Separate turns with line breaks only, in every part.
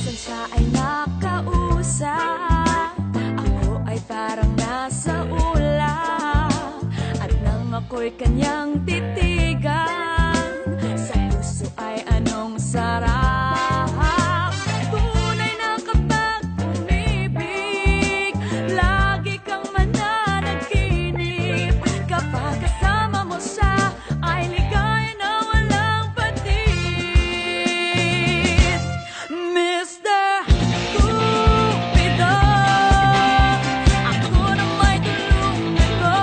minsan siya ay nakausap, ako ay parang nasa ulap. At nang ako'y kanyang titigan, sa puso ay anong sarap. Tunay na kapag umibig, lagi kang mananaginip. Kapag kasama mo siya, ay ligaya na walang patid. Mr. Cupido, ako na may tulungan mo.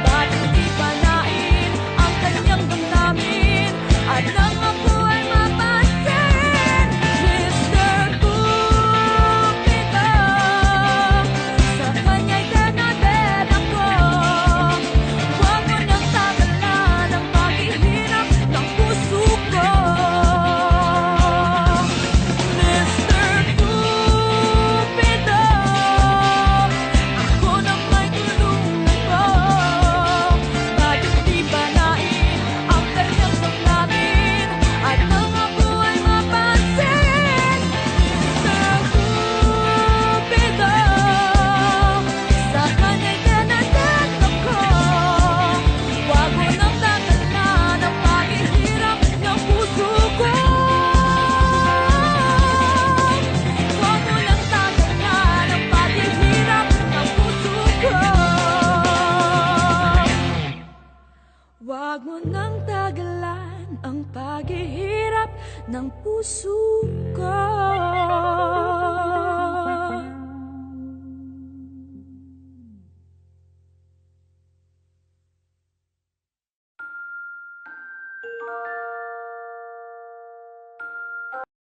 Bakit di panain ang kanyang damdamin at nang ako ay mapansin? Mr. Cupido, sa kanya'y dead ako. Huwag mo nang tagalan ang paghihirap ng puso ko. Mr. Cupido, ako na may tulungan mo. Bakit di panain ang kanyang damdamin at nang ako ay mapansin? Mr. Cupido, sa kanya'y dead ako. Huwag mo nang tagalan ang paghihirap ng puso ko. Huwag mo nang tagalan ang paghihirap ng puso ko. Huwag mo nang tagalan ang paghihirap ng puso ko.